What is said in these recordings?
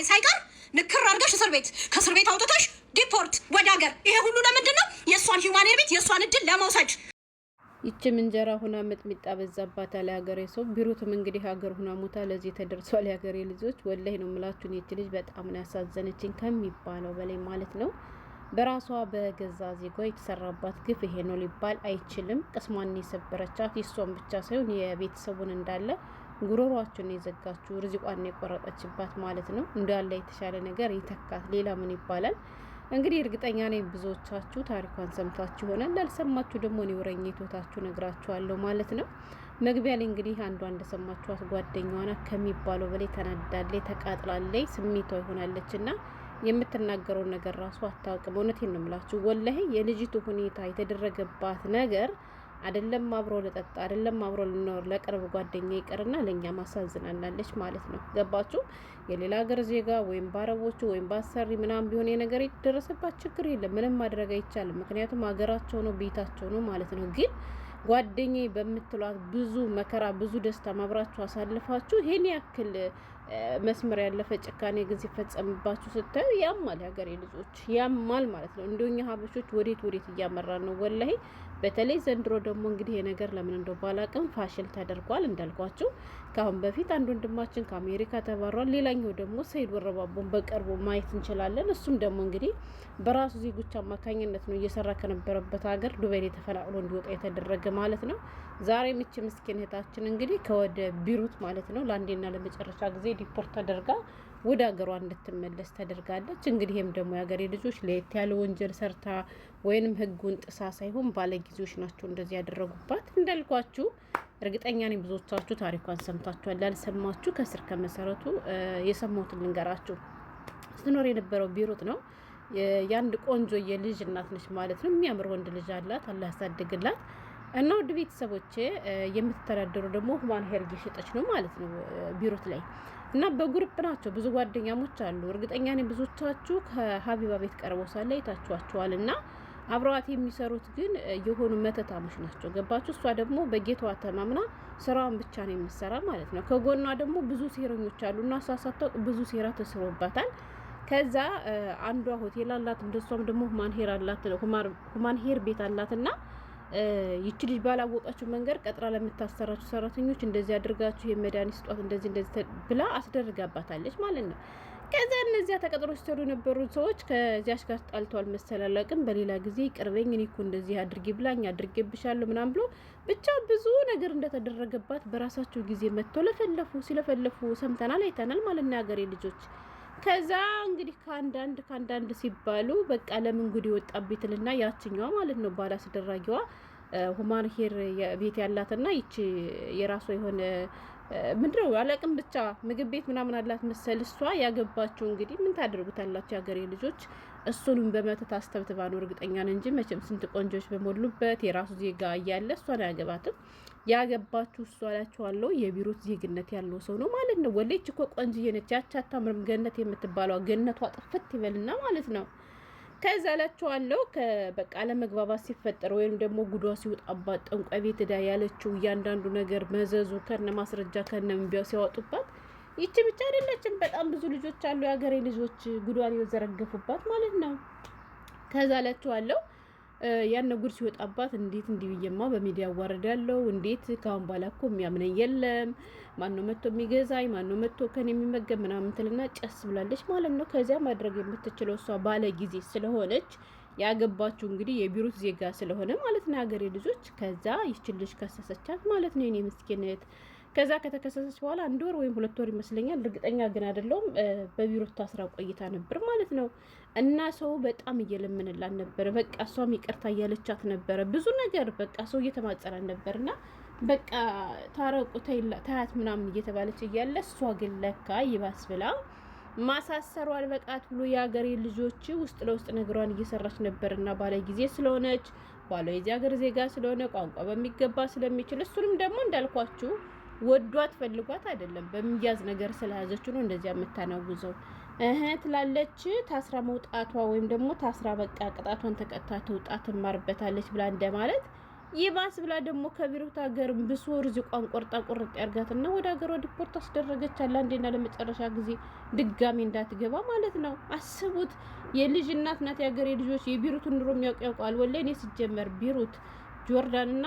ሳይቀር ንክር አድርገሽ እስር ቤት ከእስር ቤት አውጥተሽ ዲፖርት ወደ ሀገር። ይሄ ሁሉ ለምንድን ነው? የእሷን ሂውማን ቤት የእሷን እድል ለመውሰድ። ይችም እንጀራ ሁና ምጥሚጣ በዛባታል የሀገሬ ሰው። ቢሩትም እንግዲህ ሀገር ሁና ሞታ ለዚህ ተደርሷል የሀገሬ ልጆች። ወላሂ ነው የምላችሁን። ይች ልጅ በጣም ነው ያሳዘነችኝ ከሚባለው በላይ ማለት ነው። በራሷ በገዛ ዜጓ የተሰራባት ግፍ ይሄ ነው ሊባል አይችልም። ቅስሟን የሰበረቻት የሷን ብቻ ሳይሆን የቤተሰቡን እንዳለ ጉሮሯቸውን የዘጋችው ርዚቋን የቆረጠችባት ማለት ነው። እንዳለ የተሻለ ነገር ይተካት ሌላ ምን ይባላል? እንግዲህ እርግጠኛ ነኝ ብዙዎቻችሁ ታሪኳን ሰምታችሁ ይሆናል። ላልሰማችሁ ደግሞ እኔ ወረኝቶታችሁ ነግራችኋለሁ ማለት ነው። መግቢያ ላይ እንግዲህ አንዷ እንደሰማችኋት ጓደኛዋ ናት ከሚባለው በላይ ተናዳለች፣ ተቃጥላለች፣ ስሜቷ ይሆናለች እና የምትናገረው ነገር ራሱ አታውቅም። እውነቴን ነው የምላችሁ ወላሂ የልጅቱ ሁኔታ የተደረገባት ነገር አይደለም አብሮ ለጠጣ አይደለም አብሮ ለኖር ለቅርብ ጓደኛ ይቀርና ለኛ ማሳዝናናለች ማለት ነው። ገባችሁ? የሌላ ሀገር ዜጋ ወይም ባረቦቹ ወይም ባሰሪ ምናም ቢሆን የነገር የተደረሰባት ችግር የለም፣ ምንም ማድረግ አይቻልም። ምክንያቱም ሀገራቸው ነው ቤታቸው ነው ማለት ነው። ግን ጓደኛዬ በምትሏት ብዙ መከራ ብዙ ደስታ ማብራችሁ አሳልፋችሁ ይሄን ያክል መስመር ያለፈ ጭካኔ ግን ሲፈጸምባችሁ ስታዩ ያማል። የሀገሬ ልጆች ያማል ማለት ነው። እንደኛ ሀበሾች ወዴት እያመራን ነው ወላሂ። በተለይ ዘንድሮ ደግሞ እንግዲህ የነገር ለምን እንደው ባላቅም ፋሽል ተደርጓል። እንዳልኳችሁ ከአሁን በፊት አንድ ወንድማችን ከአሜሪካ ተባሯል። ሌላኛው ደግሞ ሰይድ ወረባቦን በቅርቡ ማየት እንችላለን። እሱም ደግሞ እንግዲህ በራሱ ዜጎች አማካኝነት ነው እየሰራ ከነበረበት ሀገር ዱባይ ተፈናቅሎ እንዲወጣ የተደረገ ማለት ነው። ዛሬ ምች ምስኪን እህታችን እንግዲህ ከወደ ቢሩት ማለት ነው ለአንዴና ለመጨረሻ ጊዜ ዲፖርት ተደርጋ ወደ ሀገሯ እንድትመለስ ተደርጋለች። እንግዲህ ይህም ደግሞ የሀገሬ ልጆች ለየት ያለ ወንጀል ሰርታ ወይንም ሕጉን ጥሳ ሳይሆን ባለጊዜዎች ናቸው እንደዚህ ያደረጉባት። እንዳልኳችሁ እርግጠኛ ነኝ ብዙዎቻችሁ ታሪኳን ሰምታችኋል። ያልሰማችሁ ከስር ከመሰረቱ የሰማሁትን ልንገራችሁ። ስትኖር የነበረው ቢሩት ነው። የአንድ ቆንጆ የልጅ እናት ነች ማለት ነው። የሚያምር ወንድ ልጅ አላት፣ አላህ ያሳድግላት። እና ውድ ቤተሰቦቼ የምትተዳደሩ ደግሞ ሁማን ሄር እየሸጠች ነው ማለት ነው ቢሩት ላይ እና በግሩፕ ናቸው። ብዙ ጓደኛሞች አሉ። እርግጠኛ ነኝ ብዙዎቻችሁ ከሀቢባ ቤት ቀርበው ሳለ አይታችኋቸዋል። እና አብረዋት የሚሰሩት ግን የሆኑ መተታሞች ናቸው። ገባችሁ? እሷ ደግሞ በጌቷ ተማምና ስራዋን ብቻ ነው የምትሰራ ማለት ነው። ከጎኗ ደግሞ ብዙ ሴረኞች አሉ እና እሷ ሳታውቅ ብዙ ሴራ ተስሮባታል። ከዛ አንዷ ሆቴል አላት፣ እንደሷም ደግሞ ሁማን ሄር አላት፣ ሁማን ሄር ቤት አላት እና ይቺ ልጅ ባላወቃችሁ መንገድ ቀጥራ ለምታሰራችሁ ሰራተኞች እንደዚህ አድርጋችሁ የመድኃኒት ስጧት እንደዚህ ብላ አስደርጋባታለች ማለት ነው። ከዛ እነዚያ ተቀጥሮ ሲሰሩ የነበሩ ሰዎች ከዚያች ጋር ጣልተዋል መሰላለቅም በሌላ ጊዜ ቅርበኝ እኔ እኮ እንደዚህ አድርጊ ብላኝ አድርጌብሻለሁ ምናምን ብሎ ብቻ ብዙ ነገር እንደተደረገባት በራሳቸው ጊዜ መጥተው ሲለፈለፉ ሰምተናል አይተናል ማለት ነው የሀገሬ ልጆች። ከዛ እንግዲህ ከአንዳንድ ሲባሉ በቃ ለምን ጉድ የወጣብኝ ትልና ያችኛዋ ማለት ነው ባል አስደራጊዋ ሁማን ሄር ቤት ያላትና ይቺ የራሷ የሆነ ምንድነው አላቅም ብቻ ምግብ ቤት ምናምን አላት መሰል እሷ ያገባችሁ እንግዲህ ምን ታደርጉታላችሁ የሀገሬ ልጆች። እሱንም በመተት አስተብትባ ነው እርግጠኛ ነኝ እንጂ መቼም ስንት ቆንጆች በሞሉበት የራሱ ዜጋ እያለ እሷን አያገባትም። ያገባችሁ እሷ አላችኋለሁ የቢሩት ዜግነት ያለው ሰው ነው ማለት ነው። ወለች እኮ ቆንጅዬ ነች። ያቻታ ምንም ገነት የምትባለው ገነቷ ጥፍት ይበልና ማለት ነው። ከዛ አላችኋለሁ በቃ ለመግባባት ሲፈጠር ወይም ደግሞ ጉዷ ሲወጣባት ጠንቋይ ቤት ዳ ያለችው እያንዳንዱ ነገር መዘዙ ከነ ማስረጃ ከነ ምንቢያው ሲያወጡባት ይቺ ብቻ አይደለችም። በጣም ብዙ ልጆች አሉ የሀገሬ ልጆች ጉዷን የዘረገፉባት ማለት ነው። ከዛ አላችኋለሁ ያን ጉድ ሲወጣባት እንዴት እንዲብየማ በሚዲያ ያዋረዳለው እንዴት ካሁን በኋላ እኮ የሚያምነኝ የለም ማነው መጥቶ የሚገዛኝ ማነው መጥቶ ከኔ የሚመገብ ምናምን ትልና ጨስ ብላለች ማለት ነው። ከዚያ ማድረግ የምትችለው እሷ ባለ ጊዜ ስለሆነች ያገባችሁ እንግዲህ የቢሩት ዜጋ ስለሆነ ማለት ነው ሀገሬ ልጆች። ከዛ ይችል ልጅ ከሰሰቻት ማለት ነው የኔ ምስኪነት። ከዛ ከተከሰሰች በኋላ 1 ወር ወይም 2 ወር ይመስለኛል እርግጠኛ ግን አይደለሁም በቢሩት ታስራ ቆይታ ነበር ማለት ነው። እና ሰው በጣም እየለመነላት ነበር። በቃ እሷም ይቅርታ እያለቻት ነበረ ብዙ ነገር በቃ ሰው እየተማጸናት ነበርና በቃ ታረቁ ታያት ምናምን እየተባለች እያለ እሷ ግን ለካ ይባስ ብላ ማሳሰሩ አልበቃት ብሎ የሀገሬ ልጆች ውስጥ ለውስጥ ነገሯን እየሰራች ነበርና ባለ ጊዜ ስለሆነች ባለ የዚህ ሀገር ዜጋ ስለሆነ ቋንቋ በሚገባ ስለሚችል እሱንም ደግሞ እንዳልኳችሁ ወዷት ፈልጓት አይደለም በሚያዝ ነገር ስለያዘች ነው እንደዚያ የምታናውዘው ትላለች። ታስራ መውጣቷ ወይም ደግሞ ታስራ በቃ ቅጣቷን ተቀጣ ትውጣ ትማርበታለች ብላ እንደማለት ይባስ ብላ ደግሞ ከቢሩት ሀገር ብሶ ርዝቋን ቆርጣ ቆርጥ ያርጋትና ወደ ሀገሯ ዲፖርት አስደረገች። አንዴና ለመጨረሻ ጊዜ ድጋሚ እንዳትገባ ማለት ነው። አስቡት። የልጅ እናት ናት። የሀገሬ ልጆች የቢሩትን ኑሮ ያውቃል። ወላሂ እኔ ሲጀመር ቢሩት ጆርዳንና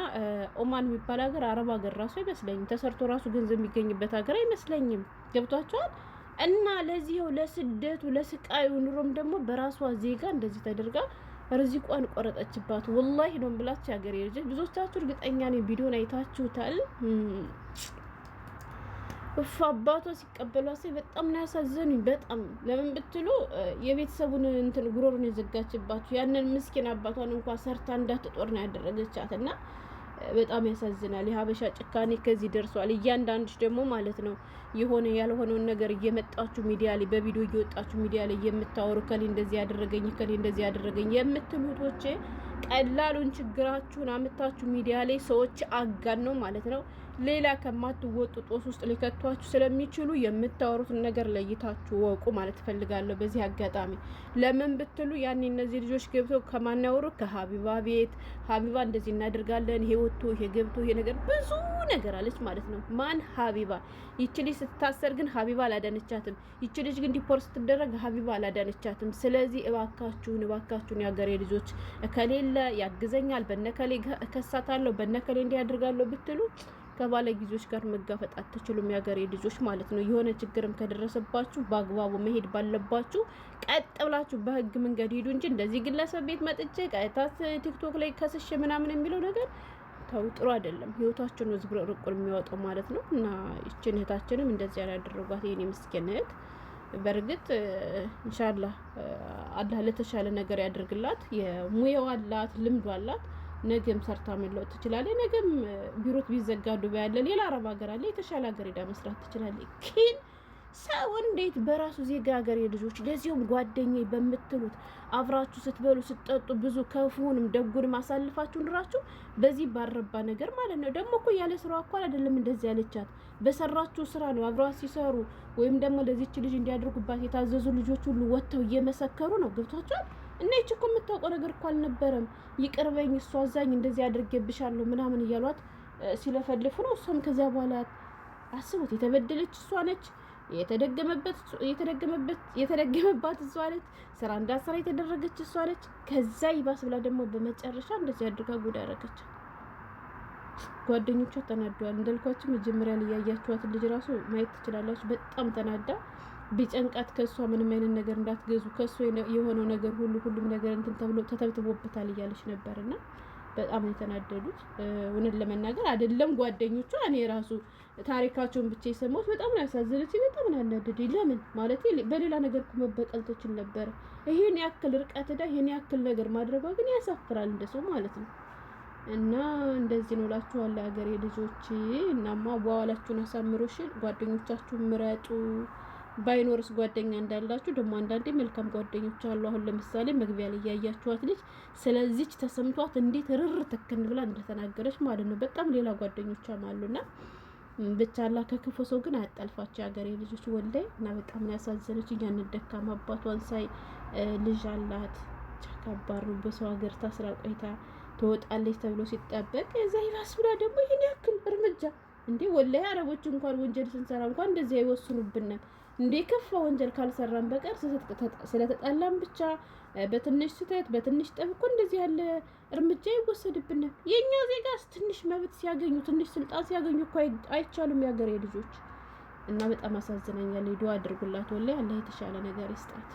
ኦማን የሚባል ሀገር አረብ ሀገር ራሱ አይመስለኝም። ተሰርቶ ራሱ ገንዘብ የሚገኝበት ሀገር አይመስለኝም። ገብቷቸዋል። እና ለዚህው ለስደቱ ለስቃዩ ኑሮም ደግሞ በራሷ ዜጋ እንደዚህ ተደርጋ ርዚቋን ቆረጠችባት። ወላሂ ነው ብላችሁ ሀገሬ ልጆች ብዙዎቻችሁ እርግጠኛ ነኝ ቪዲዮን አይታችሁታል። አባቷ ሲቀበሏት በጣም ነው ያሳዘኑኝ። በጣም ለምን ብትሉ የቤተሰቡን እንትን ጉሮሮን የዘጋችባችሁ ያንን ምስኪን አባቷን እንኳን ሰርታ እንዳትጦር ነው ያደረገቻት እና በጣም ያሳዝናል። የሀበሻ ጭካኔ ከዚህ ደርሷል። እያንዳንድሽ ደግሞ ማለት ነው የሆነ ያልሆነውን ነገር እየመጣችሁ ሚዲያ ላይ በቪዲዮ እየወጣችሁ ሚዲያ ላይ የምታወሩ ከሌ እንደዚህ ያደረገኝ ከሌ እንደዚህ ያደረገኝ የምትሉቶቼ ቀላሉን ችግራችሁን አምታችሁ ሚዲያ ላይ ሰዎች አጋን ነው ማለት ነው ሌላ ከማትወጡ ጦስ ውስጥ ሊከቷችሁ ስለሚችሉ የምታወሩትን ነገር ለይታችሁ ወቁ ማለት ፈልጋለሁ። በዚህ አጋጣሚ ለምን ብትሉ ያኔ እነዚህ ልጆች ገብተው ከማናወሩ ከሀቢባ ቤት ሀቢባ እንደዚህ እናደርጋለን፣ ይሄ ወጥቶ ይሄ ገብቶ ይሄ ነገር ብዙ ነገር አለች ማለት ነው። ማን ሀቢባ። ይቺ ልጅ ስትታሰር ግን ሀቢባ አላዳነቻትም። ይቺ ልጅ ግን ዲፖርት ስትደረግ ሀቢባ አላዳነቻትም። ስለዚህ እባካችሁን የሀገሬ ልጆች ከሌለ ያግዘኛል በነከሌ ከሳታለሁ በነከሌ እንዲያደርጋለሁ ብትሉ ከባለ ጊዜዎች ጋር መጋፈጥ አትችሉም። የሀገሬ ልጆች ማለት ነው። የሆነ ችግርም ከደረሰባችሁ በአግባቡ መሄድ ባለባችሁ ቀጥ ብላችሁ በህግ መንገድ ሂዱ እንጂ እንደዚህ ግለሰብ ቤት መጥቼ ቀይታት ቲክቶክ ላይ ከስሽ ምናምን የሚለው ነገር ተው፣ ጥሩ አይደለም። ህይወታችን ነው ዝብርቅርቁን የሚያወጣው ማለት ነው። እና ይችን እህታችንም እንደዚህ ያላደረጓት የኔ ምስኪን እህት በእርግጥ ኢንሻአላህ አላህ ለተሻለ ነገር ያድርግላት። የሙያው አላት፣ ልምዱ አላት። ነገም ሰርታ መለወጥ ትችላለች። ነገም ቢሮት ቢዘጋ ዱባይ ያለ ሌላ አረብ ሀገር አለ፣ የተሻለ ሀገር ሄዳ መስራት ትችላለች። ግን ሰው እንዴት በራሱ ዜጋ ሀገር የልጆች ለዚሁም ጓደኛዬ በምትሉት አብራችሁ ስትበሉ ስትጠጡ ብዙ ከፉንም ደጉንም አሳልፋችሁ ኑራችሁ በዚህ ባረባ ነገር ማለት ነው። ደግሞ እኮ ያለ ስራው እኮ አይደለም እንደዚህ ያለቻት በሰራችሁ ስራ ነው። አብረዋት ሲሰሩ ወይም ደግሞ ለዚች ልጅ እንዲያደርጉባት የታዘዙ ልጆች ሁሉ ወጥተው እየመሰከሩ ነው። ገብቷቸዋል። እና ይቺ እኮ የምታውቀው ነገር እኮ አልነበረም። ይቅርበኝ፣ እሷ አዛኝ፣ እንደዚህ አድርጌብሻለሁ ምናምን እያሏት ሲለፈልፉ ነው። እሷም ከዚያ በኋላ አስቡት፣ የተበደለች እሷ ነች፣ የተደገመባት እሷ ነች፣ ስራ እንዳሰራ የተደረገች እሷ ነች። ከዛ ይባስ ብላ ደግሞ በመጨረሻ እንደዚህ አድርጋ ጉድ አደረገች። ጓደኞቿ ተናደዋል። እንዳልኳችሁ መጀመሪያ ላይ ያያችኋት ልጅ ራሱ ማየት ትችላላችሁ። በጣም ተናዳ ቢጨንቃት ከሷ ምንም አይነት ነገር እንዳትገዙ ከሷ የሆነው ነገር ሁሉም ነገር እንትን ተብሎ ተተብትቦበታል እያለች ነበርና በጣም የተናደዱት። እውነት ለመናገር አይደለም ጓደኞቿ፣ እኔ ራሱ ታሪካቸውን ብቻ የሰማሁት በጣም ነው ያሳዘነች፣ በጣም ነው ያናደደኝ። ለምን ማለት በሌላ ነገር እኮ መበቀል ትችል ነበር። ይሄን ያክል ርቀት ዳ ይሄን ያክል ነገር ማድረጓ ግን ያሳፍራል እንደሰው ማለት ነው። እና እንደዚህ ነው እላችኋለሁ ሀገሬ ልጆች። እናማ በኋላችሁን አሳምሮሽ ጓደኞቻችሁን ምረጡ። ባይኖርስ ጓደኛ እንዳላችሁ ደግሞ አንዳንዴ መልካም ጓደኞች አሉ። አሁን ለምሳሌ መግቢያ ላይ ያያችኋት ልጅ ስለዚች ተሰምቷት እንዴት ርር ተከን ብላ እንደተናገረች ማለት ነው። በጣም ሌላ ጓደኞች አሉና ብቻ አላህ ከክፉ ሰው ግን አያጣልፋቸው ሀገሬ ልጆች ወላሂ። እና በጣም ያሳዘነች ያን ደካማ አባቷን ሳይ ልጅ አላት ቻካባር ነው በሰው ሀገር ታስራ ቆይታ ትወጣለች ተብሎ ሲጠበቅ እዛ ይባስ ብላ ደግሞ ይሄን ያክል እርምጃ እንዴ! ወላሂ አረቦች እንኳን ወንጀል ስንሰራ እንኳን እንደዚህ አይወስኑብንም እንዴ! ከፋ ወንጀል ካልሰራን በቀር ስለተጣላን ብቻ በትንሽ ስህተት በትንሽ ጠብ እኮ እንደዚህ ያለ እርምጃ ይወሰድብናል። የኛ ዜጋስ ትንሽ መብት ሲያገኙ ትንሽ ስልጣን ሲያገኙ እኮ አይቻሉም የሀገሬ ልጆች። እና በጣም አሳዝናኛል። ዱአ አድርጉላት ወላሂ አላህ የተሻለ ነገር ይስጣት።